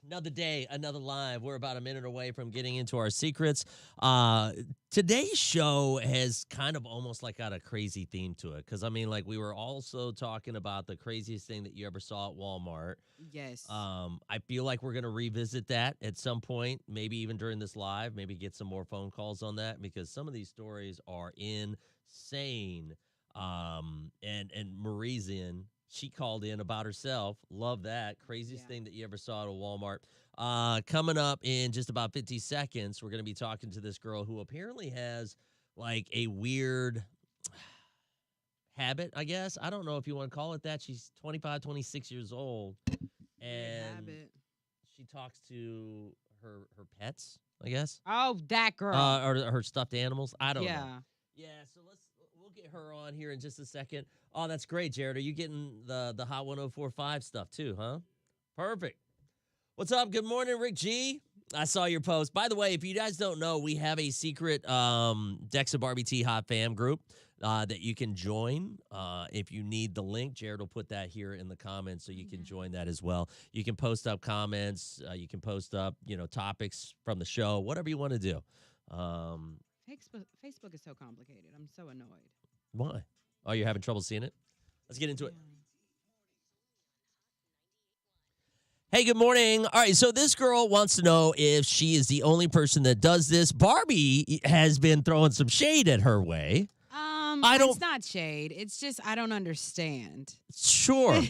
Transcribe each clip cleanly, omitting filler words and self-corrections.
Another day, another live. We're about a minute away from getting into our secrets. Today's show has kind of almost like got a crazy theme to it. Because, I mean, like, we were also talking about the craziest thing that you ever saw at Walmart. Yes. I feel like we're going to revisit that at some point, maybe even during this live, maybe get some more phone calls on that because some of these stories are insane. And Marie's in. She called in about herself. Love that. Craziest thing that you ever saw at a Walmart. Coming up in just about 50 seconds, we're going to be talking to this girl who apparently has like a weird habit, I guess. I don't know if you want to call it that. She's 25, 26 years old. And habit. she talks to her pets, I guess. Oh, that girl. Or her stuffed animals. I don't know. Yeah, so we'll get her on here in just a second. Oh, that's great, Jared. Are you getting the Hot 1045 stuff too, huh? Perfect. What's up? Good morning, Rick G. I saw your post. By the way, if you guys don't know, we have a secret Dex and Barbie T Hot Fam group that you can join. If you need the link, Jared will put that here in the comments so you can join that as well. You can post up comments. You can post up, topics from the show, whatever you want to do. Facebook is so complicated. I'm so annoyed. Why? Oh, you're having trouble seeing it? Let's get into it. Hey, good morning. All right, so this girl wants to know if she is the only person that does this. Barbie has been throwing some shade at her way. It's not shade. It's just I don't understand. Sure.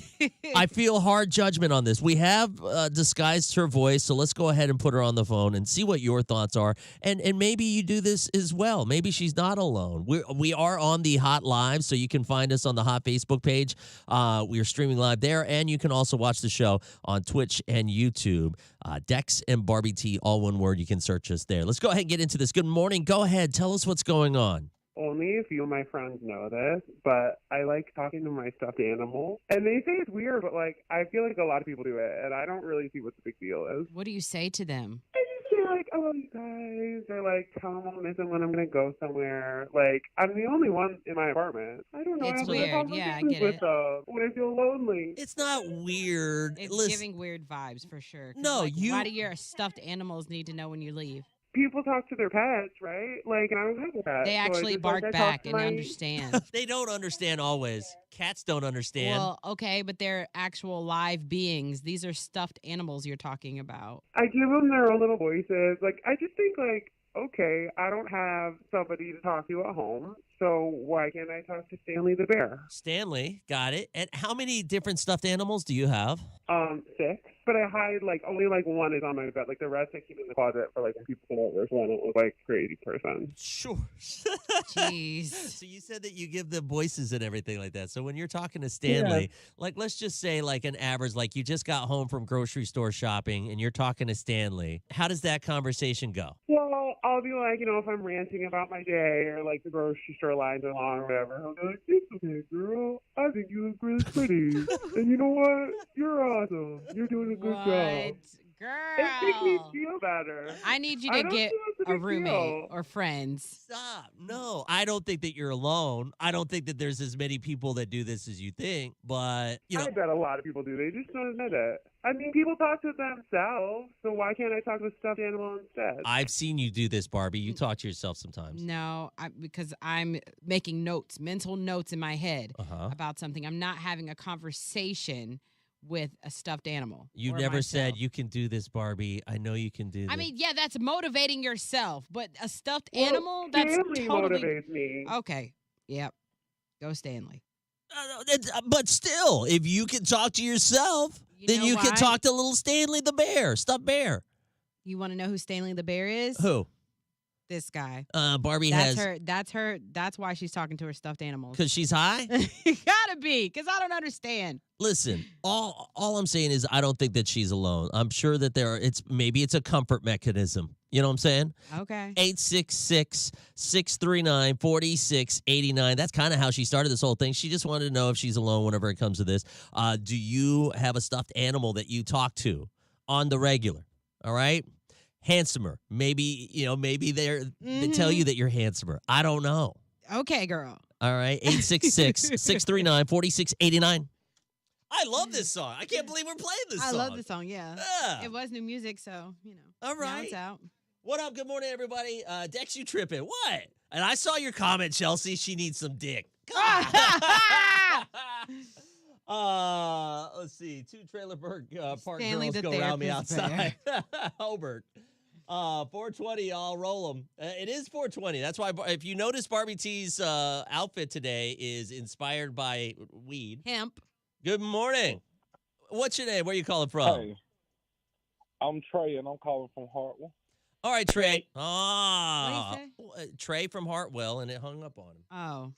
I feel hard judgment on this. We have disguised her voice, so let's go ahead and put her on the phone and see what your thoughts are. And maybe you do this as well. Maybe she's not alone. We are on the Hot Live, so you can find us on the Hot Facebook page. We are streaming live there, and you can also watch the show on Twitch and YouTube. Dex and Barbie T, all one word. You can search us there. Let's go ahead and get into this. Good morning. Go ahead. Tell us what's going on. Only a few of my friends know this, but I like talking to my stuffed animals. And they say it's weird, but, I feel like a lot of people do it, and I don't really see what the big deal is. What do you say to them? I just say, oh, you guys, or, tell them I'm missing when I'm going to go somewhere. I'm the only one in my apartment. I don't know. It's weird. Yeah, I get it. When I feel lonely. It's not weird. It's giving weird vibes, for sure. No, why do your stuffed animals need to know when you leave? People talk to their pets, right? And I don't have a pet. They actually bark back and understand. They don't understand always. Cats don't understand. Well, okay, but they're actual live beings. These are stuffed animals you're talking about. I give them their own little voices. I just think, okay, I don't have somebody to talk to at home, so why can't I talk to Stanley the bear? Stanley, got it. And how many different stuffed animals do you have? 6. But I hide, only, one is on my bed. The rest I keep in the closet for, when people come over, so I don't look like a crazy person. Sure. Jeez. So you said that you give them voices and everything like that. So when you're talking to Stanley, let's just say, an average, you just got home from grocery store shopping and you're talking to Stanley. How does that conversation go? Well, I'll be if I'm ranting about my day or, the grocery store lines are long or whatever, I'll be like, it's okay, girl. I think you look really pretty. And you know what? You're awesome. You're doing a good job. Girl. It makes me feel better. I need you to get a roommate or friends. Stop. No, I don't think that you're alone. I don't think that there's as many people that do this as you think, but, I bet a lot of people do. They just don't admit it. I mean, people talk to themselves, so why can't I talk to a stuffed animal instead? I've seen you do this, Barbie. You talk to yourself sometimes. No, because I'm making notes, mental notes in my head about something. I'm not having a conversation with a stuffed animal. You never said you can do this, Barbie. I know you can do this. I mean, yeah, that's motivating yourself, but a stuffed animal, that's Stanley totally motivates me. Okay. Yep. Go Stanley. But still, if you can talk to yourself, then you can talk to little Stanley the bear, stuffed bear. You want to know who Stanley the bear is? Who? This guy. Barbie that's has. That's her. That's why she's talking to her stuffed animals. Because she's high? You gotta be, because I don't understand. Listen, all I'm saying is I don't think that she's alone. I'm sure that maybe it's a comfort mechanism. You know what I'm saying? Okay. 866-639-4689. That's kind of how she started this whole thing. She just wanted to know if she's alone whenever it comes to this. Do you have a stuffed animal that you talk to on the regular? All right? Handsomer. Maybe they tell you that you're handsomer. I don't know. Okay, girl. All right. 866-639-4689. I love this song. I can't believe we're playing this song. I love this song, yeah. It was new music, so, All right. now it's out. What up? Good morning, everybody. Dex, you tripping. What? And I saw your comment, Chelsea. She needs some dick. Let's see. Two Trailer Park Stanley girls the go around me therapist outside. Hobart. 420, I'll roll them. It is 420. That's why, if you notice, Barbie T's outfit today is inspired by weed. Hemp. Good morning. What's your name? Where you calling from? Hey, I'm Trey, and I'm calling from Hartwell. All right, Trey. Trey from Hartwell, and it hung up on him. Oh.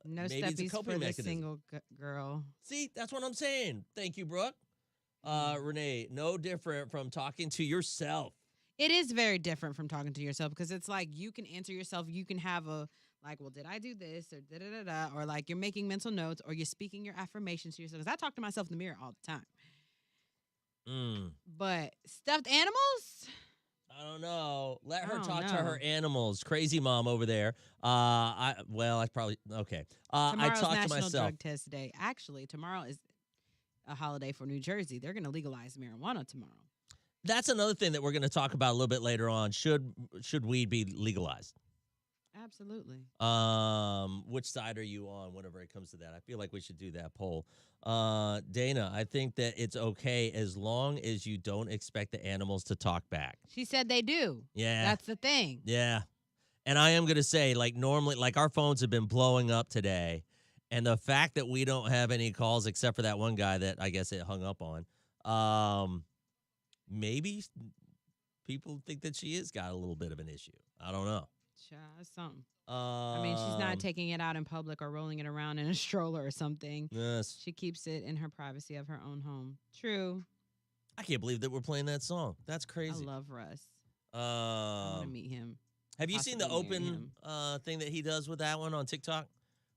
No maybe it's a steppies coping for the mechanism. single girl. See, that's what I'm saying. Thank you, Brooke. Renee, no different from talking to yourself. It is very different from talking to yourself because it's like you can answer yourself. You can have a, like, well, did I do this or da-da-da-da, or like you're making mental notes or you're speaking your affirmations to yourself. Because I talk to myself in the mirror all the time. But stuffed animals? I don't know. Let her talk know. to her animals. Crazy mom over there. I probably okay. Tomorrow's I talked National to myself. Drug Test Day. Actually, tomorrow is a holiday for New Jersey. They're going to legalize marijuana tomorrow. That's another thing that we're going to talk about a little bit later on. Should weed be legalized? Absolutely. Which side are you on whenever it comes to that? I feel like we should do that poll. Dana, I think that it's okay as long as you don't expect the animals to talk back. She said they do. Yeah. That's the thing. Yeah. And I am going to say, like, normally, like, our phones have been blowing up today. And the fact that we don't have any calls except for that one guy that I guess it hung up on, maybe people think that she has got a little bit of an issue. I don't know. That's something. I mean, she's not taking it out in public or rolling it around in a stroller or something. Yes. She keeps it in her privacy of her own home. True. I can't believe that we're playing that song. That's crazy. I love Russ. I want to meet him. Have you seen the Possibly marry open thing that he does with that one on TikTok?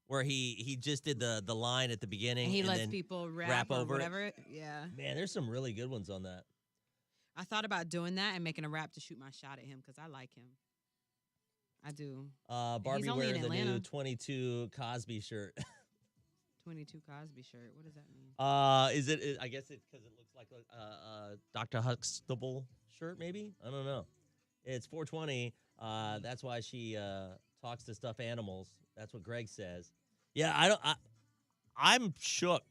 Where he just did the line at the beginning. And he lets then people rap or over whatever. it. Yeah. Man, there's some really good ones on that. I thought about doing that and making a rap to shoot my shot at him because I like him. I do. Barbie only in wearing the new Atlanta. 22 Cosby shirt. 22 Cosby shirt. What does that mean? Is it? I guess it's because it looks like a Dr. Huxtable shirt, maybe? I don't know. It's 420. That's why she talks to stuffed animals. That's what Greg says. Yeah, I'm shook.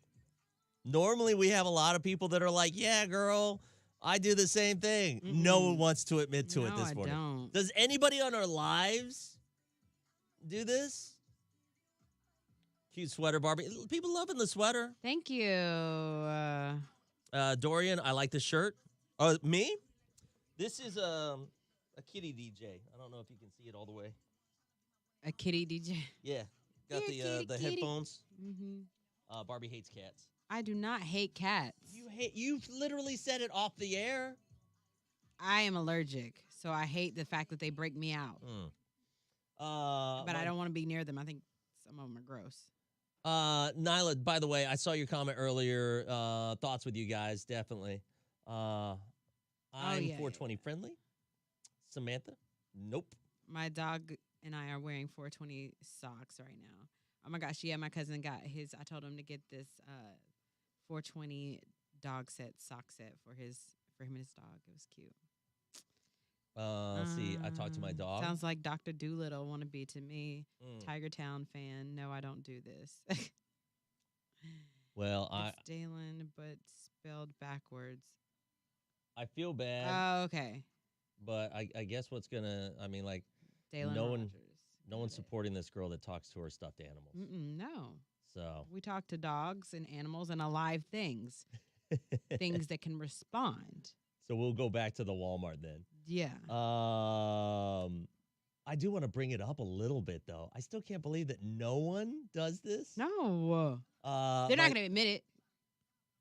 Normally, we have a lot of people that are like, yeah, girl, I do the same thing. Mm-mm. No one wants to admit to it No, this I morning. don't. Does anybody on our lives do this? Cute sweater, Barbie. People loving the sweater. Thank you. Dorian, I like the shirt. Me? This is a kitty DJ. I don't know if you can see it all the way. A kitty DJ. Yeah, got Here, the kitty. headphones. Mm-hmm. Barbie hates cats. I do not hate cats. You literally said it off the air. I am allergic, so I hate the fact that they break me out. But I don't want to be near them. I think some of them are gross. Nyla, by the way, I saw your comment earlier. Thoughts with you guys, definitely. I'm 420 friendly. Samantha? Nope. My dog and I are wearing 420 socks right now. Oh my gosh, yeah, my cousin got his. I told him to get this 420 sock set for him and his dog. It was cute. See, I talked to my dog. Sounds like Dr. Doolittle wannabe to me. Tiger Town fan. No, I don't do this. Well, it's Dalen, but spelled backwards. I feel bad. Oh, okay. But I guess what's gonna, I mean, like, Dalen no Rogers. one's supporting this girl that talks to her stuffed animals. No. So we talk to dogs and animals and alive things, things that can respond. So we'll go back to the Walmart then. Yeah. I do want to bring it up a little bit though. I still can't believe that no one does this. No. They're not going to admit it.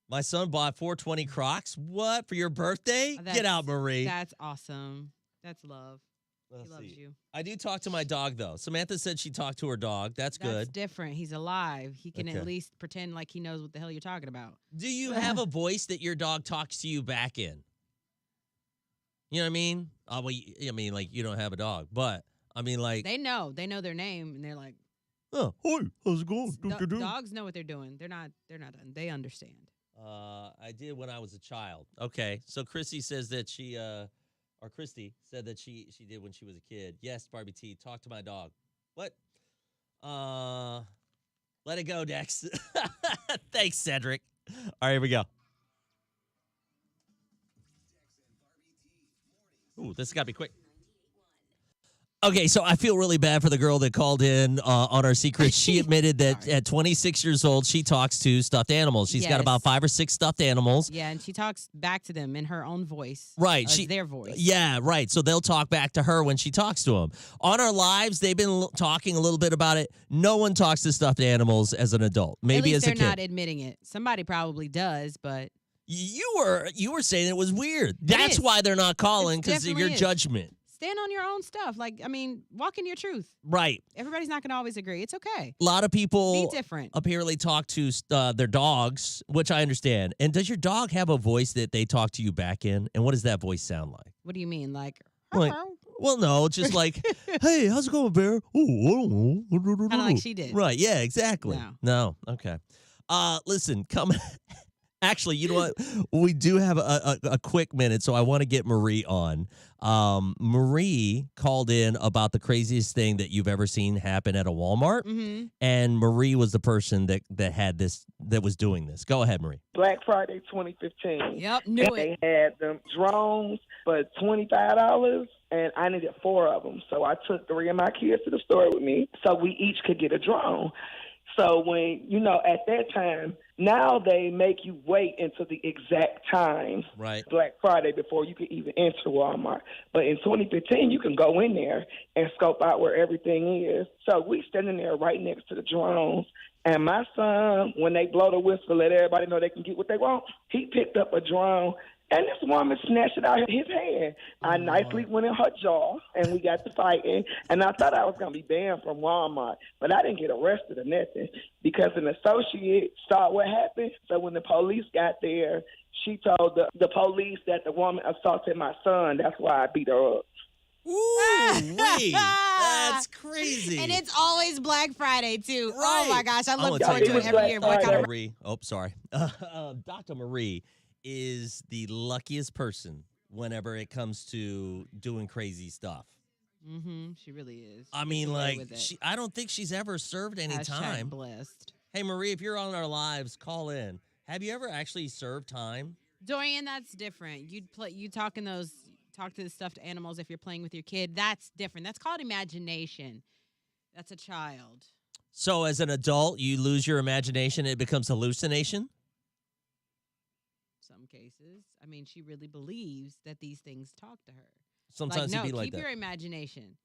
My son bought 420 Crocs. What? For your birthday? Get out, Marie. That's awesome. That's love. Let's He loves see. you. I do talk to my dog, though. Samantha said she talked to her dog. That's good. That's different. He's alive. He can Okay. at least pretend like he knows what the hell you're talking about. Do you have a voice that your dog talks to you back in? You know what I mean? Well, I mean, like, you don't have a dog, but I mean, like. They know. They know their name, and they're like, Oh, hi, how's it going? Dogs know what they're doing. They're not done. They understand. I did when I was a child. Okay, so Chrissy says that or Christy said that she did when she was a kid. Yes, Barbie T, talk to my dog. What? Let it go, Dex. Thanks, Cedric. All right, here we go. Ooh, this has got to be quick. Okay, so I feel really bad for the girl that called in on our secrets. She admitted that at 26 years old, she talks to stuffed animals. She's got about 5 or 6 stuffed animals. Yeah, and she talks back to them in her own voice. Right. Their voice. Yeah, right. So they'll talk back to her when she talks to them. On our lives, they've been talking a little bit about it. No one talks to stuffed animals as an adult. Maybe at least as a kid. they're not admitting it. Somebody probably does, but... You were saying it was weird. That's why they're not calling, because of your judgment. Stand on your own stuff. Like, I mean, walk in your truth. Right. Everybody's not going to always agree. It's okay. A lot of people be different. Apparently talk to their dogs, which I understand. And does your dog have a voice that they talk to you back in? And what does that voice sound like? What do you mean? Like well, no, just like, hey, how's it going, Bear? Oh, kind of like she did. Right. Yeah, exactly. No. Okay. Listen, come. Actually, you know what? We do have a quick minute, so I want to get Marie on. Marie called in about the craziest thing that you've ever seen happen at a Walmart, and Marie was the person that had this, that was doing this. Go ahead, Marie. Black Friday 2015. Yep, knew it. They had them drones for $25, and I needed 4 of them. So I took 3 of my kids to the store with me, so we each could get a drone. So when, at that time, now they make you wait until the exact time, right, Black Friday, before you can even enter Walmart. But in 2015, you can go in there and scope out where everything is. So we standing there right next to the drones. And my son, when they blow the whistle, let everybody know they can get what they want, he picked up a drone. And this woman snatched it out of his hand. I nicely went in her jaw, and we got to fighting. And I thought I was going to be banned from Walmart, but I didn't get arrested or nothing because an associate saw what happened. So when the police got there, she told the police that the woman assaulted my son. That's why I beat her up. Ooh, wait. That's crazy. And it's always Black Friday, too. Right. Oh, my gosh. I look forward to it every year. Marie. Oh, sorry. Dr. Marie is the luckiest person whenever it comes to doing crazy stuff. She really is. I mean, like, I don't think she's ever served any time. Blessed. Hey, Marie, if you're on our lives, call in. Have you ever actually served time? Dorian, that's different. You talk to the stuffed animals if you're playing with your kid. That's different. That's called imagination. That's a child. So as an adult, you lose your imagination, it becomes hallucination? Some cases. I mean, she really believes that these things talk to her. Sometimes like, it'd be like keep that. Your imagination.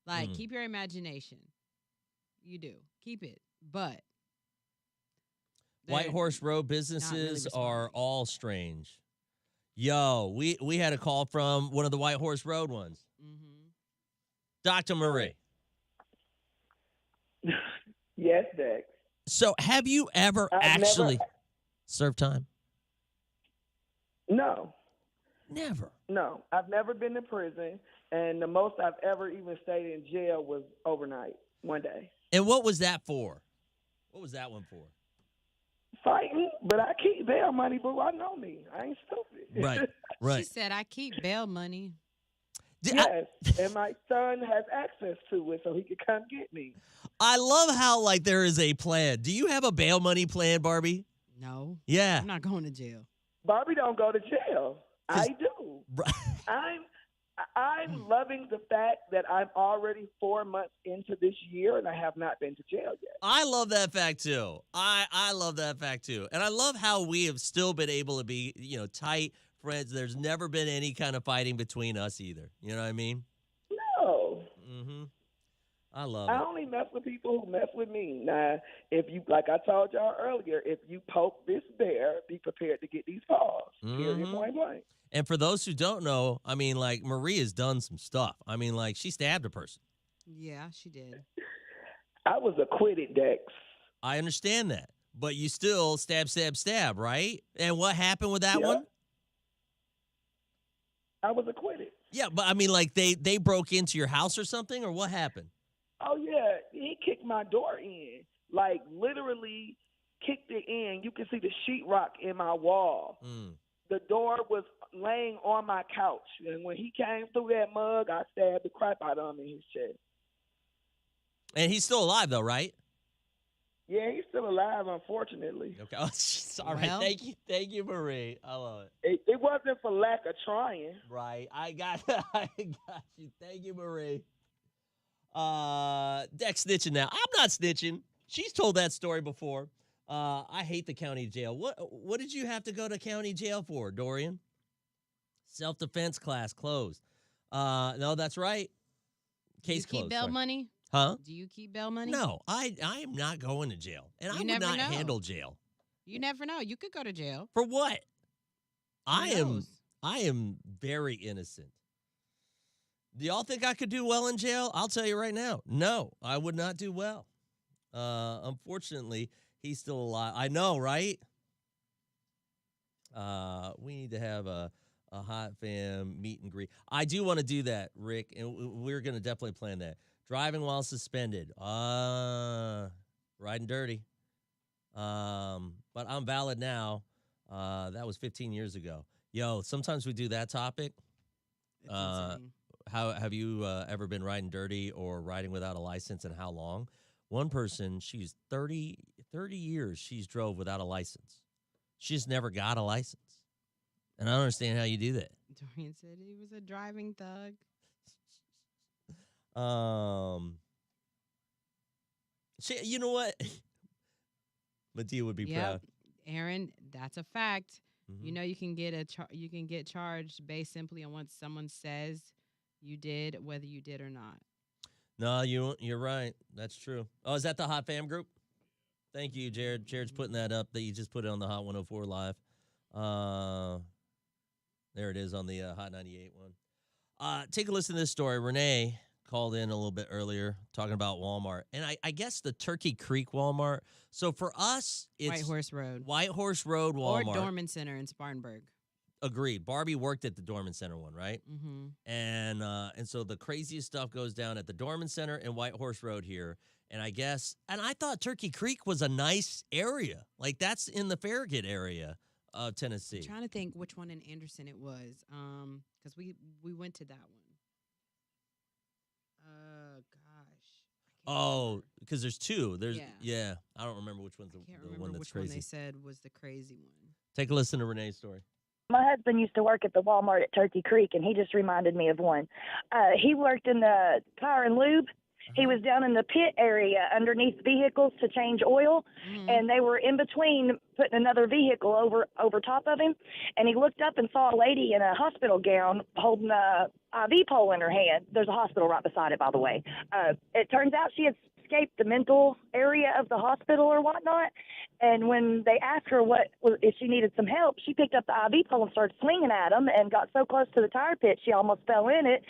Like, keep your imagination. You do. Keep it. But White Horse Road businesses are all strange. Yo, we had a call from one of the White Horse Road ones. Dr. Marie. Yes, Dex. So have you ever served time? No. Never? No. I've never been to prison, and the most I've ever even stayed in jail was overnight, one day. And what was that for? What was that one for? Fighting, but I keep bail money, boo. I know me. I ain't stupid. Right. She said, I keep bail money. Yes, and my son has access to it, so he can come get me. I love how, like, there is a plan. Do you have a bail money plan, Barbie? No. Yeah. I'm not going to jail. Barbie don't go to jail. I do. I'm loving the fact that I'm already 4 months into this year and I have not been to jail yet. I love that fact too. I love that fact too. And I love how we have still been able to be, tight friends. There's never been any kind of fighting between us either. You know what I mean? No. I love it. I only mess with people who mess with me. Now, if you, like I told y'all earlier, if you poke this bear, be prepared to get these paws. Period, point blank. And for those who don't know, I mean, like, Marie has done some stuff. I mean, like, she stabbed a person. Yeah, she did. I was acquitted, Dex. I understand that. But you still stab, right? And what happened with that one? I was acquitted. Yeah, but I mean, like, they broke into your house or something, or what happened? Oh yeah, he kicked my door in, like literally kicked it in. You can see the sheetrock in my wall. Mm. The door was laying on my couch, and when he came through that mug, I stabbed the crap out of him in his chest. And he's still alive, though, right? Yeah, he's still alive, unfortunately. Okay. Oh, all right. Well. Thank you, Marie. I love it. It wasn't for lack of trying. Right. I got you. Thank you, Marie. Dex snitching now. I'm not snitching. She's told that story before. I hate the county jail. What did you have to go to county jail for, Dorian? Self-defense class closed. No, that's right. Case Do you keep closed. bail sorry. money? Huh? Do you keep bail money? No, I am not going to jail. And I You would never not know. handle jail. You never know. You could go to jail. For what? Who knows? I am very innocent. Do y'all think I could do well in jail? I'll tell you right now. No, I would not do well. Unfortunately, he's still alive. I know, right? We need to have a hot fam meet and greet. I do want to do that, Rick, and we're going to definitely plan that. Driving while suspended. Riding dirty. But I'm valid now. That was 15 years ago. Yo, sometimes we do that topic. It's insane. How have you ever been riding dirty or riding without a license, and how long? One person, she's 30 years she's drove without a license. She's never got a license. And I don't understand how you do that. Dorian said he was a driving thug. You know what? Medea would be proud. Aaron, that's a fact. Mhm. You know you can get charged based simply on what someone says you did, whether you did or not. No, you're right. That's true. Oh, is that the Hot Fam group? Thank you, Jared. Jared's putting that up. That you just put it on the Hot 104 Live. There it is on the Hot 98 one. Take a listen to this story. Renee called in a little bit earlier talking about Walmart. And I guess the Turkey Creek Walmart. So for us, it's White Horse Road. White Horse Road Walmart. Or Dorman Center in Spartanburg. Agreed. Barbie worked at the Dorman Center one, right? Mm-hmm. And so the craziest stuff goes down at the Dorman Center and White Horse Road here. And I thought Turkey Creek was a nice area. Like that's in the Farragut area of Tennessee. I'm trying to think which one in Anderson it was. Because we went to that one. Gosh. Oh, because there's two. Yeah. I don't remember which one's I can't the remember one that's which crazy. one they said was the crazy one. Take a listen to Renee's story. My husband used to work at the Walmart at Turkey Creek, and he just reminded me of one. He worked in the tire and lube. He was down in the pit area underneath vehicles to change oil, and they were in between putting another vehicle over top of him. And he looked up and saw a lady in a hospital gown holding a IV pole in her hand. There's a hospital right beside it, by the way. It turns out she had escaped the mental area of the hospital or whatnot. And when they asked her if she needed some help, she picked up the IV pole and started swinging at him and got so close to the tire pit she almost fell in it.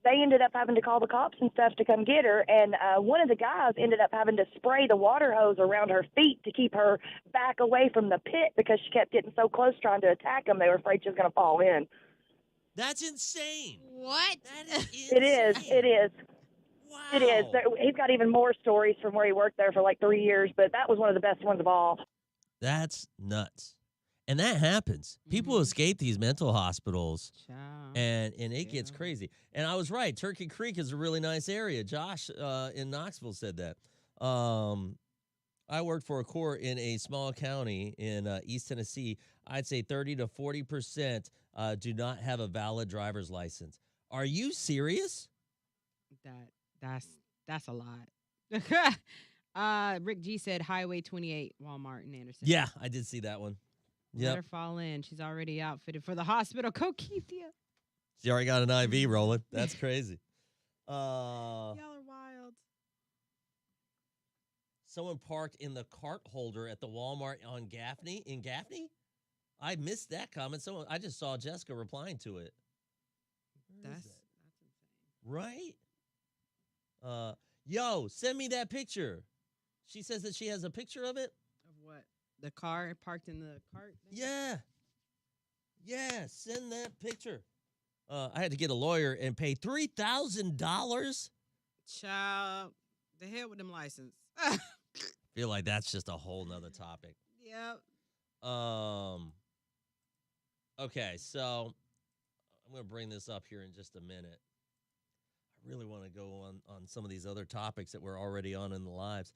They ended up having to call the cops and stuff to come get her. And one of the guys ended up having to spray the water hose around her feet to keep her back away from the pit because she kept getting so close trying to attack them. They were afraid she was going to fall in. That's insane. What? That is insane. It is. Wow. It is. He's got even more stories from where he worked there for like 3 years, but that was one of the best ones of all. That's nuts. And that happens. People escape these mental hospitals, Child. and it gets crazy. And I was right. Turkey Creek is a really nice area. Josh in Knoxville said that. I worked for a court in a small county in East Tennessee. I'd say 30 to 40% do not have a valid driver's license. Are you serious? That's a lot. Rick G said Highway 28 Walmart in Anderson. Yeah, I did see that one. Let her fall in. She's already outfitted for the hospital. Coquithia. She already got an IV rolling. That's crazy. Y'all are wild. Someone parked in the cart holder at the Walmart in Gaffney? I missed that comment. I just saw Jessica replying to it. That's insane. Right? Yo, send me that picture. She says that she has a picture of it. Of what? The car parked in the cart? Yeah. Yeah, send that picture. I had to get a lawyer and pay $3,000. Child. The hell with them license. Feel like that's just a whole nother topic. Yep. Okay, so I'm going to bring this up here in just a minute. I really want to go on some of these other topics that we're already on in the lives.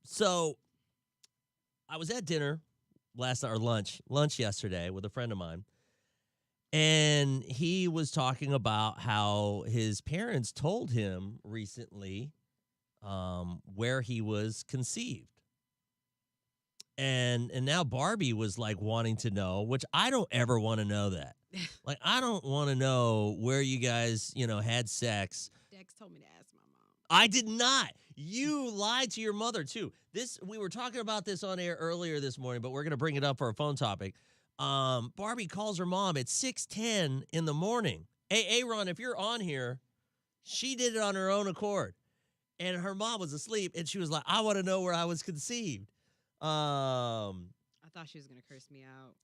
So I was at dinner last night, or lunch yesterday with a friend of mine, and he was talking about how his parents told him recently where he was conceived. And now Barbie was like wanting to know, which I don't ever want to know that. Like, I don't want to know where you guys, had sex. Dex told me to ask my mom. I did not. You lied to your mother, too. We were talking about this on air earlier this morning, but we're going to bring it up for a phone topic. Barbie calls her mom at 6:10 in the morning. Hey, Aaron, if you're on here, she did it on her own accord. And her mom was asleep, and she was like, I want to know where I was conceived. I thought she was going to curse me out.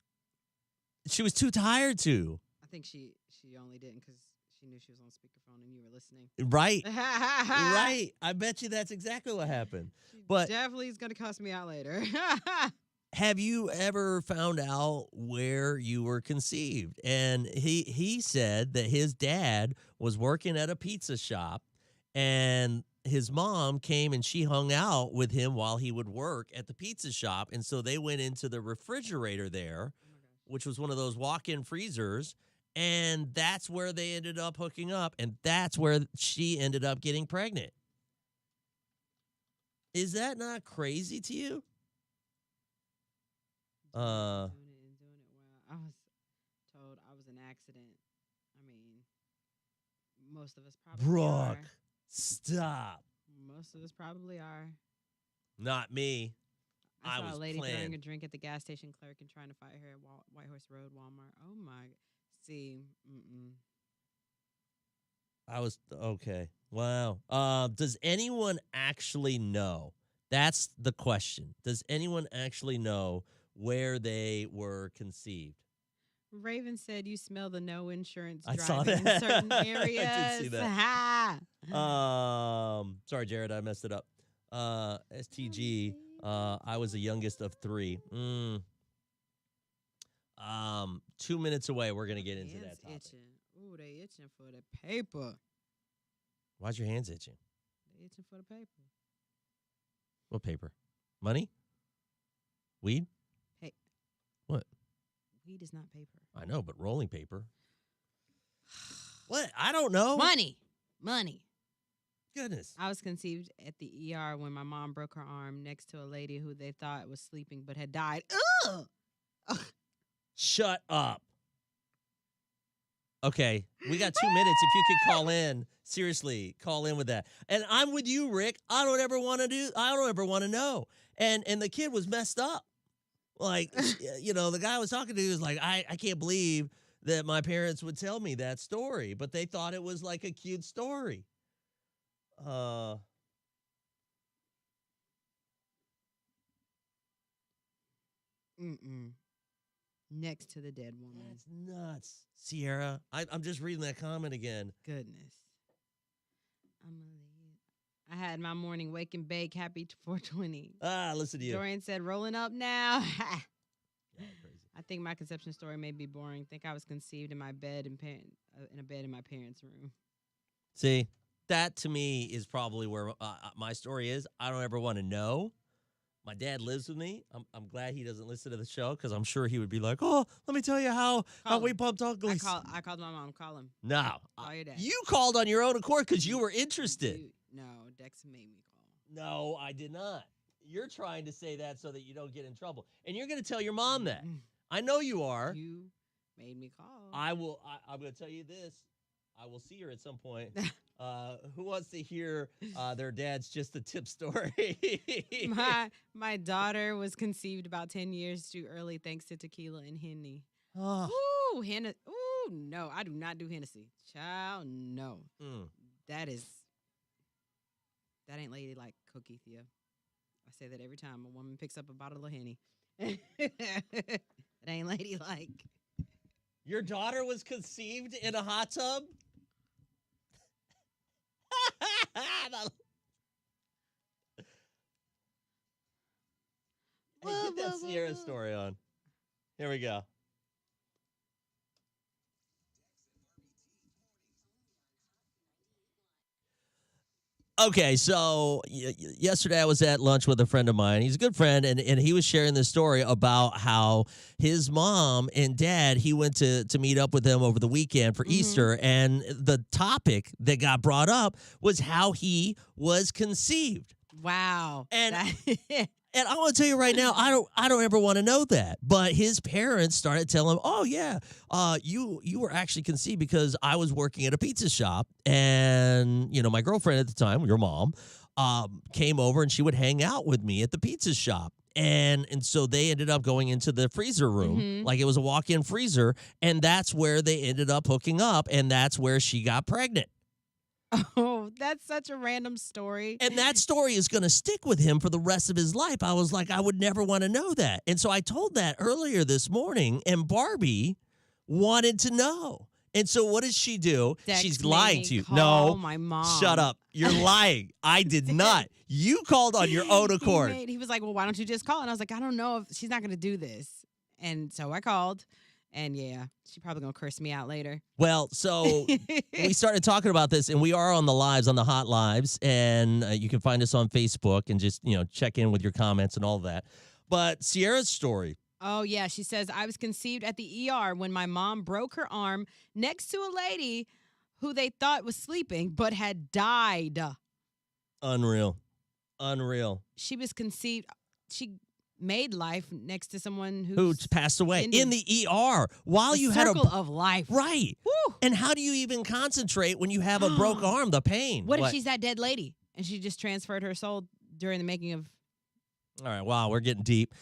She was too tired to. I think she only didn't because she knew she was on speakerphone and you were listening. Right. Right. I bet you that's exactly what happened. But definitely is going to cuss me out later. Have you ever found out where you were conceived? And he said that his dad was working at a pizza shop, and his mom came and she hung out with him while he would work at the pizza shop. And so they went into the refrigerator there, which was one of those walk-in freezers. And that's where they ended up hooking up. And that's where she ended up getting pregnant. Is that not crazy to you? Doing it well. I was told I was an accident. I mean, most of us probably Brooke, are. stop. Most of us probably are. Not me. I saw was a lady playing. throwing a drink at the gas station clerk and trying to fight her at White Horse Road, Walmart. Oh, my. See, I was, okay. Wow. Does anyone actually know? That's the question. Does anyone actually know where they were conceived? Raven said you smell the no insurance I driving saw in that. certain areas. I did see that. Sorry, Jared, I messed it up. STG, I was the youngest of 3. 2 minutes away, we're going to get into Hands that topic. itching. Ooh, they itching for the paper. Why's your hands itching? They itching for the paper. What paper? Money? Weed? Hey. What? Weed is not paper. I know, but rolling paper. What? I don't know. Money. Goodness. I was conceived at the ER when my mom broke her arm next to a lady who they thought was sleeping but had died. Ugh! Shut up. Okay, we got 2 minutes. If you could call in, seriously, call in with that. And I'm with you, Rick. I don't ever want to know. And the kid was messed up. Like, the guy I was talking to was like, I can't believe that my parents would tell me that story, but they thought it was like a cute story. Next to the dead woman. That's nuts. Sierra, I'm just reading that comment again. Goodness. I had my morning wake and bake. Happy 420. Listen to you. Dorian said, rolling up now. Yeah, crazy. I think my conception story may be boring. Think I was conceived in my bed in a bed in my parents' room. See, that to me is probably where my story is. I don't ever want to know. My dad lives with me. I'm glad he doesn't listen to the show because I'm sure he would be like, oh, let me tell you how we pumped uglies. I called my mom. Call him. No. Call your dad. You called on your own accord because you were interested. No, Dex made me call. No, I did not. You're trying to say that so that you don't get in trouble. And you're going to tell your mom that. I know you are. You made me call. I'm going to tell you this. I will see her at some point. Who wants to hear their dad's just a tip story? my daughter was conceived about 10 years too early thanks to tequila and Henny. Oh. Ooh, Ooh, no, I do not do Hennessy. Child, no. That ain't ladylike, Coquethia. I say that every time a woman picks up a bottle of Henny. It ain't ladylike. Your daughter was conceived in a hot tub? Hey, get that Sierra story on. Here we go. Okay, so yesterday I was at lunch with a friend of mine. He's a good friend, and he was sharing this story about how his mom and dad, he went to meet up with them over the weekend for Easter, and the topic that got brought up was how he was conceived. Wow. And and I want to tell you right now, I don't ever want to know that. But his parents started telling him, "Oh yeah, you were actually conceived because I was working at a pizza shop, and my girlfriend at the time, your mom, came over and she would hang out with me at the pizza shop." And so they ended up going into the freezer room, like it was a walk-in freezer, and that's where they ended up hooking up, and that's where she got pregnant. Oh, that's such a random story. And that story is going to stick with him for the rest of his life. I was like, I would never want to know that. And so I told that earlier this morning, and Barbie wanted to know. And so what does she do? She's lying to you. No, my mom. Shut up. You're lying. I did not. You called on your own accord. He was like, well, why don't you just call? And I was like, I don't know if she's not going to do this. And so I called. And yeah, she's probably going to curse me out later. Well, so we started talking about this, and we are on the lives, on the hot lives, and you can find us on Facebook and just, check in with your comments and all that. But Sierra's story. Oh, yeah. She says, I was conceived at the ER when my mom broke her arm next to a lady who they thought was sleeping but had died. Unreal. She was conceived. She made life next to someone who passed away in the ER while you had a circle of life. Right. Woo. And how do you even concentrate when you have a broke arm? The pain. What if she's that dead lady and she just transferred her soul during the making of? All right. Wow. We're getting deep.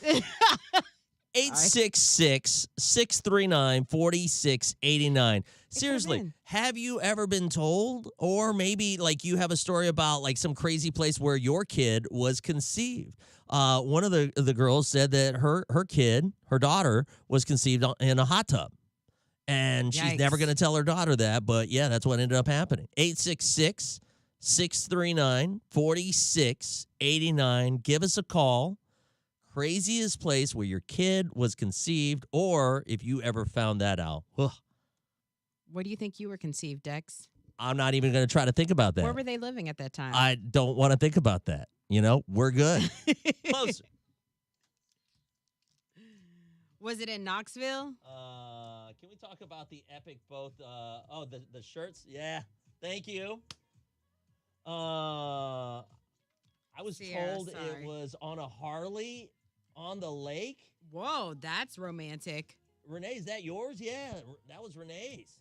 866-639-4689. Seriously, have you ever been told, or maybe like you have a story about like some crazy place where your kid was conceived? One of the girls said that her kid, her daughter, was conceived in a hot tub. And she's never going to tell her daughter that, but yeah, that's what ended up happening. 866-639-4689. Give us a call. Craziest place where your kid was conceived, or if you ever found that out. Ugh. Where do you think you were conceived, Dex? I'm not even going to try to think about that. Where were they living at that time? I don't want to think about that. We're good. Closer. Was it in Knoxville? Can we talk about the epic both? The shirts? Yeah. Thank you. I was told it was on a Harley on the lake. Whoa, that's romantic. Renee, is that yours? Yeah, that was Renee's.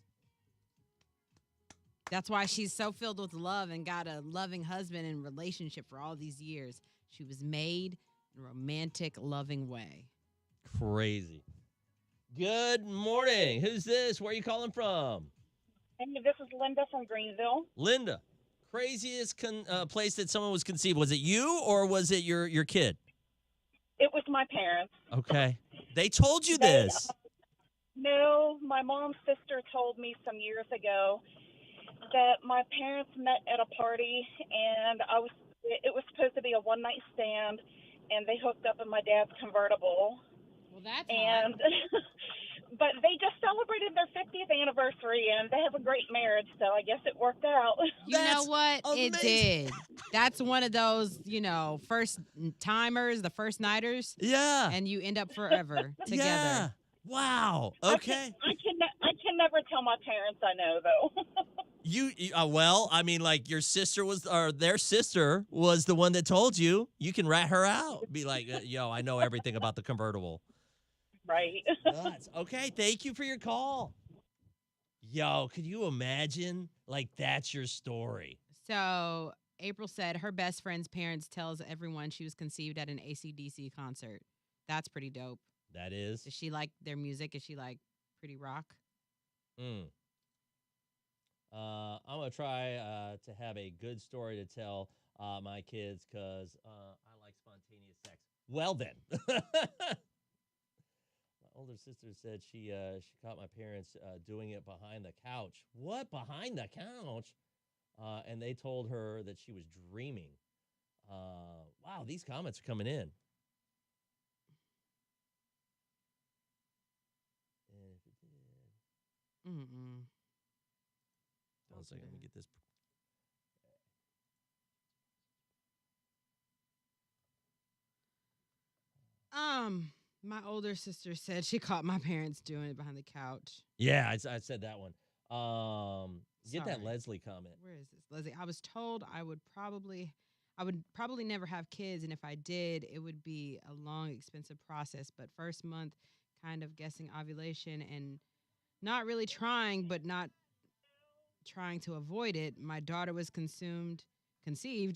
That's why she's so filled with love and got a loving husband and relationship for all these years. She was made in a romantic, loving way. Crazy. Good morning. Who's this? Where are you calling from? Hey, this is Linda from Greenville. Linda, craziest place that someone was conceived. Was it you or was it your kid? It was my parents. Okay. They told you this. No, my mom's sister told me some years ago that my parents met at a party, and it was supposed to be a one-night stand, and they hooked up in my dad's convertible. Well, that's hot. But they just celebrated their 50th anniversary, and they have a great marriage, so I guess it worked out. You know what? Amazing. It did. That's one of those, first timers, the first nighters. Yeah. And you end up forever together. Yeah. Wow. Okay. I can never tell my parents I know, though. Like your sister their sister was the one that told you. You can rat her out. Be like, yo, I know everything about the convertible. Right. Nuts. Okay, thank you for your call. Yo, could you imagine? Like, that's your story. So April said her best friend's parents tells everyone she was conceived at an AC/DC concert. That's pretty dope. That is. Does she like their music? Is she like pretty rock? I'm going to try to have a good story to tell my kids because I like spontaneous sex. Well, then. My older sister said she caught my parents doing it behind the couch. What? Behind the couch? and they told her that she was dreaming. Wow, these comments are coming in. And if it did, one second, let me get this. My older sister said she caught my parents doing it behind the couch. Yeah, I said that one. Get that Sorry. Leslie comment. Where is this, Leslie? I was told I would probably never have kids, and if I did, it would be a long, expensive process. But first month, kind of guessing ovulation and not really trying, but not trying to avoid it. My daughter was conceived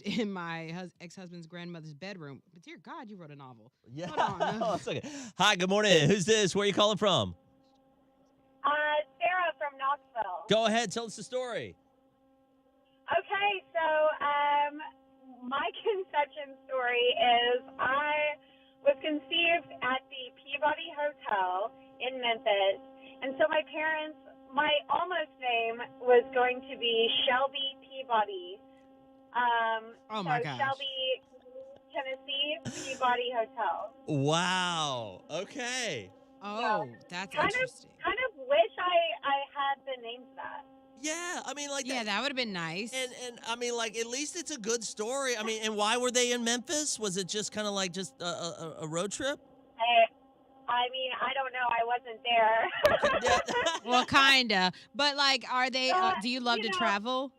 in my ex-husband's grandmother's bedroom. But dear God, you wrote a novel. Yeah. Hold on. Oh, it's okay. Hi, good morning. Who's this? Where are you calling from? Sarah from Knoxville. Go ahead. Tell us the story. Okay, so my conception story is I was conceived at the Peabody Hotel in Memphis, and so my parents, my almost name was going to be Shelby Peabody. Oh my gosh. Shelby, Tennessee, Peabody Hotel. Wow. Okay. Oh, that's Kind interesting. of wish I had the name for that. Yeah, I mean, like, Yeah, that would have been nice. and I mean, like, at least it's a good story. I mean, and why were they in Memphis? Was it just kind of like just a road trip? I mean, I don't know. I wasn't there. Well, kinda. But like, are they? Do you love you to know, travel?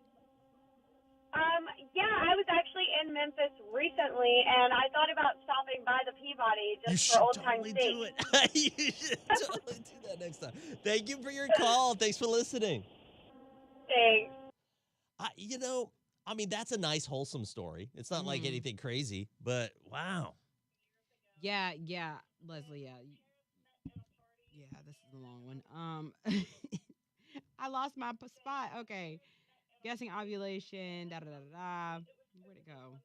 Yeah, I was actually in Memphis recently, and I thought about stopping by the Peabody just for old time's sake. Do it. You should totally do that next time. Thank you for your call. Thanks for listening. Thanks. I mean, that's a nice, wholesome story. It's not like anything crazy, but wow. Yeah, Leslie. Yeah, this is a long one. I lost my spot. Okay, guessing ovulation. Da da da da. Where'd it go?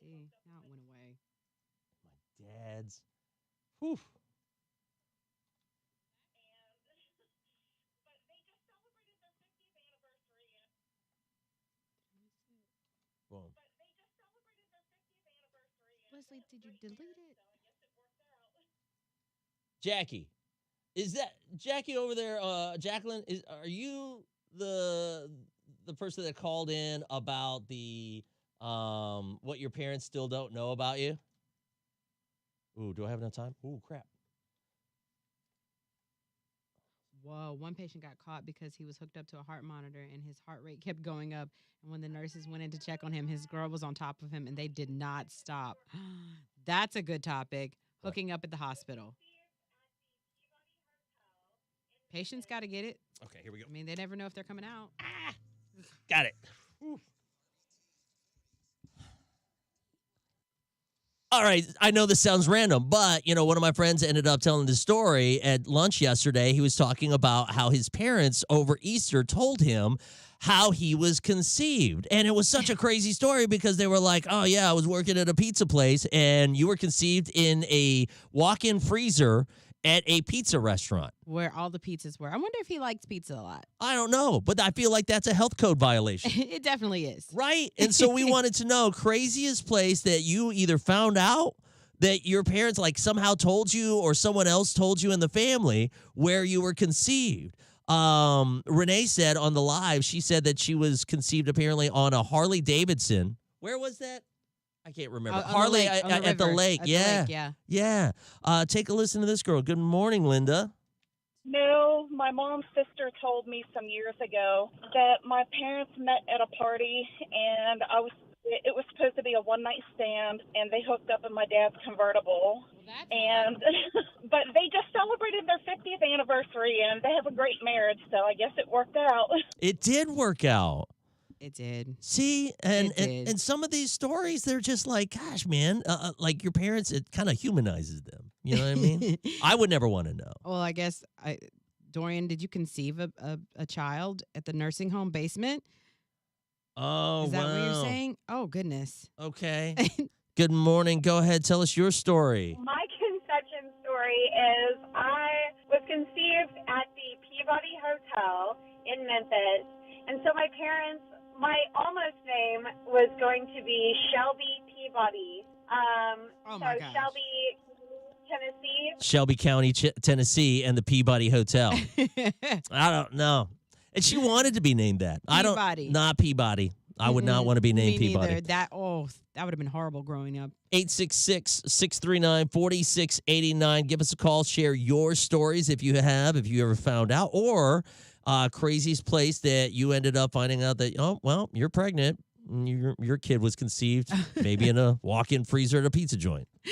See, now it went away. My dad's. Whew. Boom. Leslie, did you delete it? Jackie, is that Jackie over there? Jacqueline, are you the person that called in about the what your parents still don't know about you? Ooh, do I have enough time? Ooh, crap. Whoa, one patient got caught because he was hooked up to a heart monitor and his heart rate kept going up. And when the nurses went in to check on him, his girl was on top of him and they did not stop. That's a good topic. Hooking up at the hospital. Patients got to get it. Okay, here we go. I mean, they never know if they're coming out. Got it. Whew. All right, I know this sounds random, but, one of my friends ended up telling the story at lunch yesterday. He was talking about how his parents over Easter told him how he was conceived. And it was such a crazy story because they were like, oh, yeah, I was working at a pizza place and you were conceived in a walk-in freezer at a pizza restaurant. Where all the pizzas were. I wonder if he likes pizza a lot. I don't know, but I feel like that's a health code violation. It definitely is. Right? And so we wanted to know, craziest place that you either found out that your parents like somehow told you or someone else told you in the family where you were conceived. Renee said on the live, she said that she was conceived apparently on a Harley Davidson. Where was that? I can't remember. Harley at the lake. Yeah. Take a listen to this girl. Good morning, Linda. No, my mom's sister told me some years ago that my parents met at a party, and it was supposed to be a one-night stand, and they hooked up in my dad's convertible. But they just celebrated their 50th anniversary, and they have a great marriage, so I guess it worked out. It did work out. It did. See, and some of these stories, they're just like, gosh, man, like your parents, it kind of humanizes them. You know what I mean? I would never want to know. Well, I guess, Dorian, did you conceive a child at the nursing home basement? Oh, Is that what you're saying? Oh, goodness. Okay. Good morning. Go ahead. Tell us your story. My conception story is I was conceived at the Peabody Hotel in Memphis, And so my almost name was going to be Shelby Peabody. Oh my gosh. Shelby, Tennessee. Shelby County, Tennessee, and the Peabody Hotel. I don't know. And she wanted to be named that. Peabody. Not Peabody. I would not want to be named Me Peabody. neither. That would have been horrible growing up. 866-639-4689. Give us a call. Share your stories if you ever found out, or craziest place that you ended up finding out that, oh, well, you're pregnant. Your kid was conceived maybe in a walk-in freezer at a pizza joint. I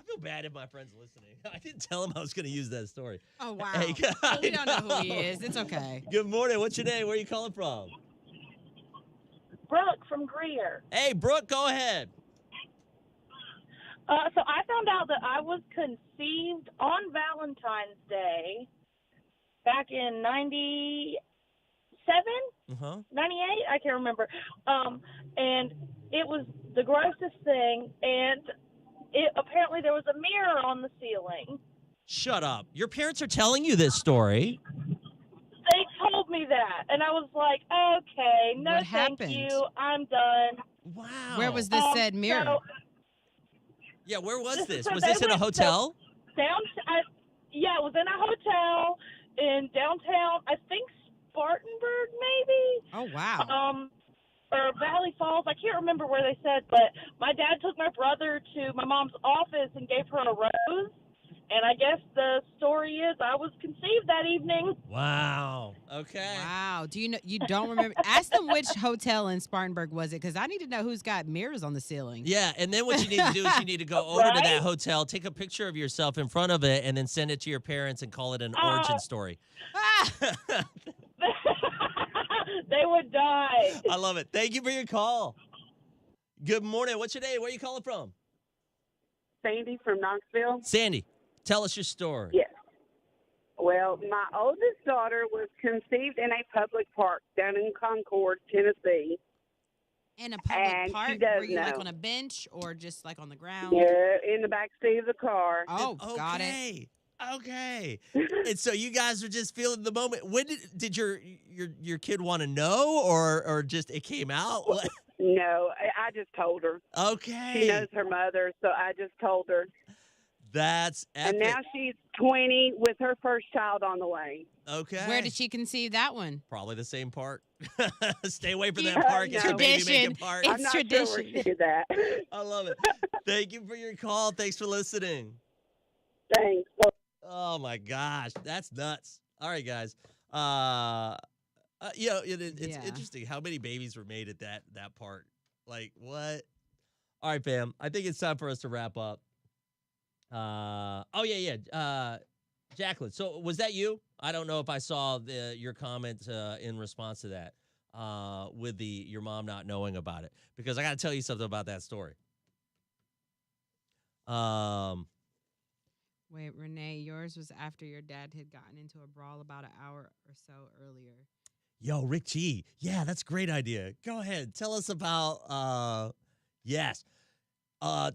feel bad if my friend's listening. I didn't tell him I was going to use that story. Oh, wow. Hey, We don't know who he is. It's okay. Good morning. What's your name? Where are you calling from? Brooke from Greer. Hey, Brooke, go ahead. So I found out that I was conceived on Valentine's Day back in 97, Uh-huh. 98, I can't remember. And it was the grossest thing. And apparently there was a mirror on the ceiling. Shut up. Your parents are telling you this story. They told me that. And I was like, okay, no What thank happened? you. I'm done. Wow. Where was the said mirror? So, Yeah, where was this? So Was they this in a went- hotel? Yeah, it was in a hotel in downtown, I think Spartanburg, maybe. Oh, wow. Or Valley Falls. I can't remember where they said, but my dad took my brother to my mom's office and gave her a rose. And I guess the story is I was conceived that evening. Wow. Okay. Wow. Do you know? You don't remember? Ask them which hotel in Spartanburg was it, because I need to know who's got mirrors on the ceiling. Yeah, and then what you need to do is you need to go over to Right? that hotel, take a picture of yourself in front of it, and then send it to your parents and call it an origin story. Ah! They would die. I love it. Thank you for your call. Good morning. What's your name? Where are you calling from? Sandy from Knoxville. Sandy, tell us your story. Yes. Well, my oldest daughter was conceived in a public park down in Concord, Tennessee. In a public And she park? does Were you like know. on a bench or just like on the ground? Yeah, in the back seat of the car. Oh, got it. Okay. And so you guys are just feeling the moment. When did your kid want to know, or just it came out? What? No, I just told her. Okay. She knows her mother, so I just told her. That's epic. And now she's 20 with her first child on the way. Okay. Where did she conceive that one? Probably the same park. Stay away from Yeah, that park. It's a no. baby Tradition. making park. It's I'm not tradition. sure where she did that. I love it. Thank you for your call. Thanks for listening. Thanks. Oh my gosh, that's nuts. All right, guys. It's Yeah. interesting how many babies were made at that park. Like what? All right, fam. I think it's time for us to wrap up. Jacqueline. So was that you? I don't know if I saw your comment in response to that with your mom not knowing about it, because I got to tell you something about that story. Wait, Renee, yours was after your dad had gotten into a brawl about an hour or so earlier. Yo, Rick G. Yeah, that's a great idea. Go ahead. Tell us about,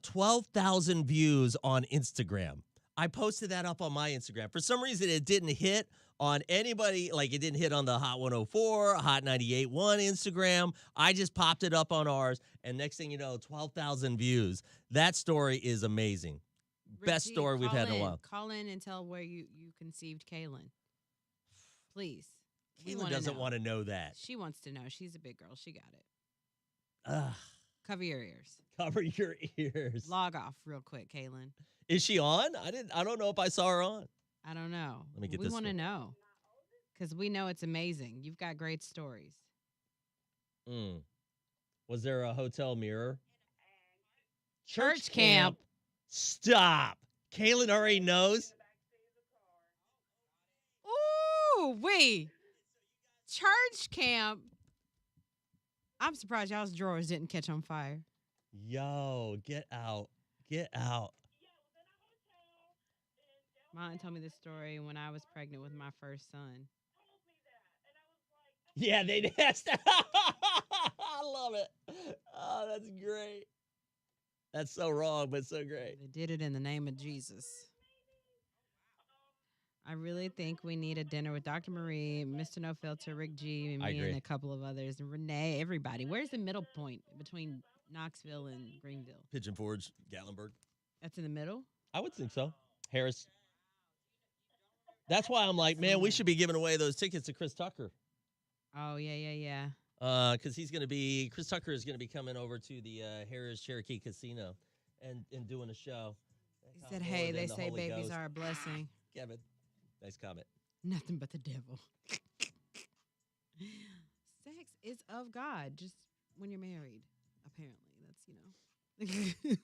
12,000 views on Instagram. I posted that up on my Instagram. For some reason, it didn't hit on anybody. Like, it didn't hit on the Hot 104, Hot 98.1 Instagram. I just popped it up on ours. And next thing you know, 12,000 views. That story is amazing. Best Richie, story we've call had in a in. while. Call in and tell where you conceived Kaylin. Please. We Caitlin wanna doesn't know. want to know that. She wants to know. She's a big girl. She got it. Ugh, Cover your ears. cover your ears. Log off real quick, Kaylin. Is she on? I don't know if I saw her on. I don't know. Let me get we this want to one. know. Because we know it's amazing. You've got great stories. Was there a hotel mirror? Church camp. Stop. Kaylin already knows. Ooh, wait. Church camp. I'm surprised y'all's drawers didn't catch on fire. Yo, get out. Get out. Mom told me this story when I was pregnant with my first son. Yeah, they asked. I love it. Oh, that's great. That's so wrong, but so great. They did it in the name of Jesus. I really think we need a dinner with Dr. Marie, Mr. No Filter, Rick G, and I me agree. and a couple of others, and Renee, everybody. Where's the middle point between Knoxville and Greenville? Pigeon Forge, Gatlinburg. That's in the middle? I would think so. Harris. That's why I'm like, man, we Somewhere. should be giving away those tickets to Chris Tucker. Oh, yeah. Because Chris Tucker is going to be coming over to the Harris Cherokee Casino and doing a show. He said, hey, they say babies are a blessing. Kevin, nice comment. Nothing but the devil. Sex is of God, just when you're married, apparently. That's,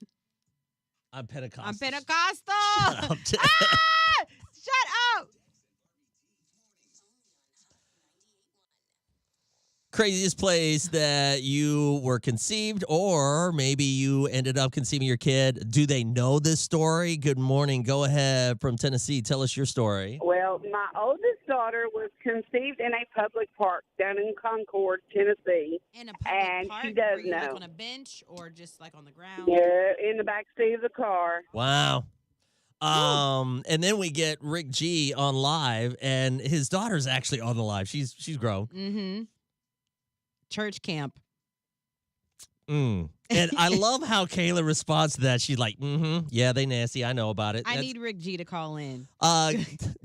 I'm Pentecostal. I'm Pentecostal. Shut up. Shut up. Craziest place that you were conceived, or maybe you ended up conceiving your kid. Do they know this story? Good morning. Go ahead from Tennessee. Tell us your story. Well, my oldest daughter was conceived in a public park down in Concord, Tennessee. In a public And park? she does Were you, like know. on a bench or just like on the ground? Yeah, in the back seat of the car. Wow. And then we get Rick G on live, and his daughter's actually on the live. She's grown. Mm-hmm. Church camp. And I love how Kayla responds to that. She's like, yeah, they nasty. I know about it. I need Rick G to call in.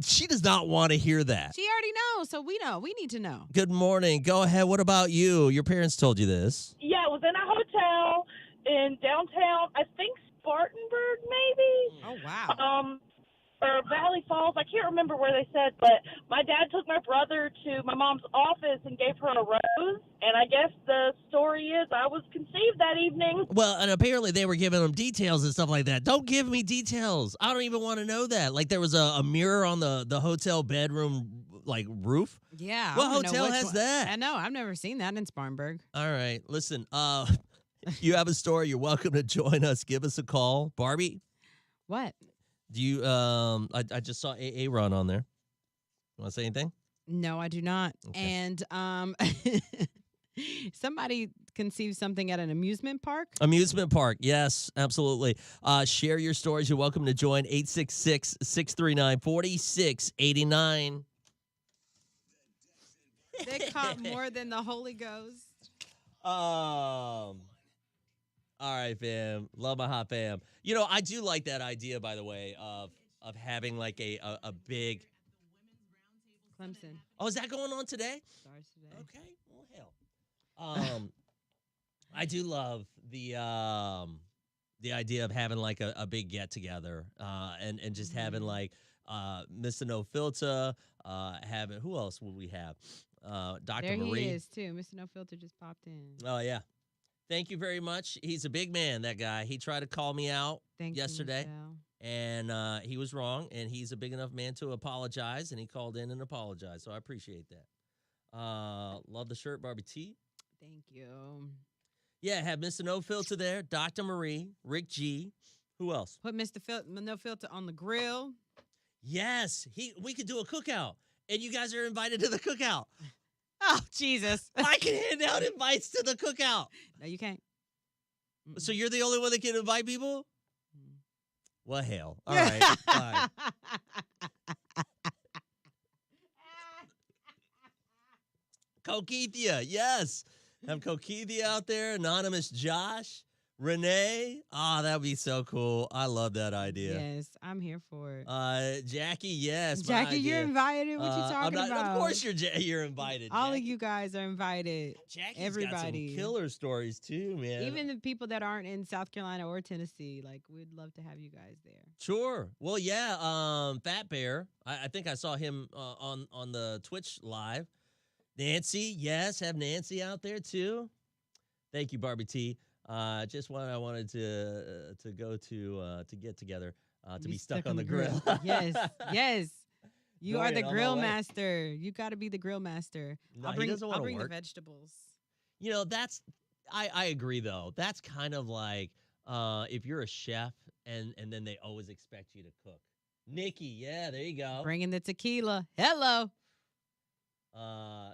She does not want to hear that. She already knows, so we know. We need to know. Good morning. Go ahead. What about you? Your parents told you this. Yeah, it was in a hotel in downtown, I think Spartanburg, maybe. Oh, wow. Or Valley Falls. I can't remember where they said, but my dad took my brother to my mom's office and gave her a rose. And I guess the story is I was conceived that evening. Well, and apparently they were giving them details and stuff like that. Don't give me details. I don't even want to know that. Like there was a mirror on the hotel bedroom like roof. Yeah. What I wanna know hotel which has one. that? I know. I've never seen that in Spartanburg. All right. Listen, you have a story. You're welcome to join us. Give us a call. Barbie, What? do you I just saw AA Run on there. You want to say anything? No, I do not. Okay. And somebody conceived something at an amusement park. Amusement park. Yes, absolutely. Share your stories. You're welcome to join 866-639-4689. They caught more than the Holy Ghost. All right, fam. Love my hot fam. You know, I do like that idea, by the way, of having like a big. Clemson. Oh, is that going on today? Stars today. Okay. Well, hell. I do love the idea of having like a big get together, and just having like Mr. No Filter, having who else would we have? Dr. There Marie. he is too. Mr. No Filter just popped in. Oh yeah. Thank you very much. He's a big man, that guy. He tried to call me out Thank yesterday, you, and he was wrong, and he's a big enough man to apologize, and he called in and apologized, so I appreciate that. Love the shirt, Barbie T. Thank you. Yeah, have Mr. No Filter there, Dr. Marie, Rick G. Who else? Put Mr. No Filter on the grill. Yes, we could do a cookout, and you guys are invited to the cookout. Oh, Jesus. I can hand out invites to the cookout. No, you can't. So you're the only one that can invite people? Well, hell. All Yeah. right. Fine. Cokeithia, yes. Have Cokeithia out there, Anonymous Josh, Renee. That would be so cool. I love that idea. Yes, I'm here for it. Jackie, yes. my Jackie, you're idea. invited. What you I'm talking not- about? Of course you're invited. All Jackie. of you guys are invited. Jackie's Everybody. got some killer stories too, man. Even the people that aren't in South Carolina or Tennessee, like we'd love to have you guys there. Sure. Well, yeah. Fat Bear. I think I saw him on the Twitch live. Nancy, yes, have Nancy out there too. Thank you, Barbie T. Just what I wanted to go to get together to be stuck on the grill. Yes, yes. You are the Dorian, on grill my way. master. You got to be the grill master. No, I'll he bring, doesn't I'll wanna bring the work. vegetables. You know, I agree though. That's kind of like if you're a chef and then they always expect you to cook. Nikki, yeah, there you go. Bringing the tequila. Hello.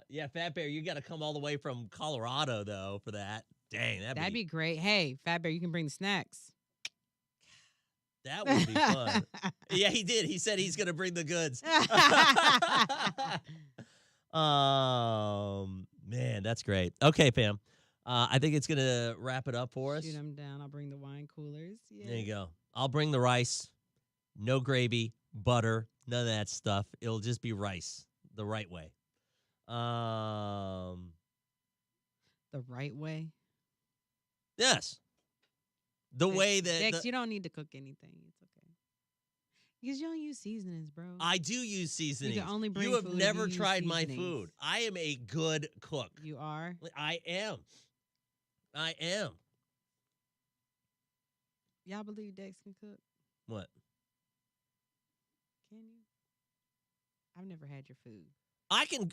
Yeah, Fat Bear, you got to come all the way from Colorado though for that. Dang, That'd be great. Hey, Fat Bear, you can bring the snacks. That would be fun. Yeah, he did. He said he's going to bring the goods. Man, that's great. Okay, fam. I think it's going to wrap it up for us. Shoot them down. I'll bring the wine coolers. Yeah. There you go. I'll bring the rice. No gravy, butter, none of that stuff. It'll just be rice the right way. The right way? Yes. The way that... Dex, you don't need to cook anything. It's okay. Because you don't use seasonings, bro. I do use seasonings. You can only bring You have food if never you use tried my seasonings. food. I am a good cook. You are? I am. Y'all believe Dex can cook? What? Can you? I've never had your food. I can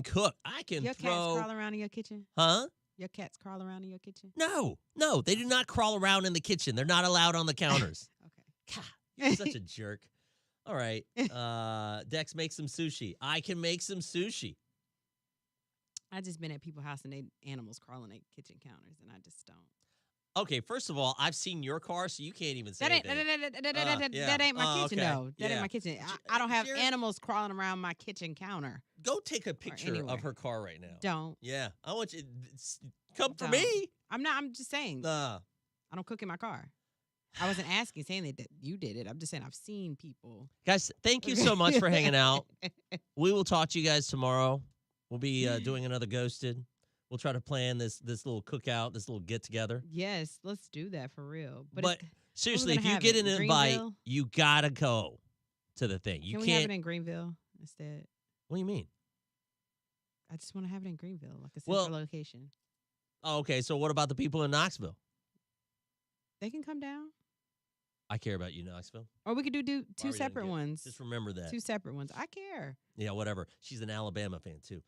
cook. I can Your throw... cats crawl around in your kitchen? Huh? Your cats crawl around in your kitchen? No, they do not crawl around in the kitchen. They're not allowed on the counters. Okay. God, you're such a jerk. All right. Dex, make some sushi. I can make some sushi. I just been at people's house and they animals crawling at kitchen counters, and I just don't. Okay, first of all, I've seen your car, so you can't even say That ain't anything. that ain't my kitchen okay. though. That ain't my kitchen. I don't have animals crawling around my kitchen counter. Go take a picture anywhere. of her car right now. Don't. Yeah, I want you. Come for Don't. me. I'm not. I'm just saying. I don't cook in my car. I wasn't saying that you did it. I'm just saying I've seen people. Guys, thank you so much for hanging out. We will talk to you guys tomorrow. We'll be doing another Ghosted. We'll try to plan this little cookout, this little get together. Yes, let's do that for real. But seriously, if you get an invite, you gotta go to the thing. You Can we have it in Greenville instead? What do you mean? I just want to have it in Greenville, like a central location. Oh, okay. So what about the people in Knoxville? They can come down. I care about you, Knoxville. Or we could do two separate ones. Just remember that. Two separate ones. I care. Yeah, whatever. She's an Alabama fan too.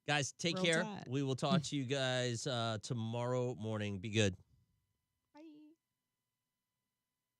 Guys, take Roll care. Tide. We will talk to you guys tomorrow morning. Be good.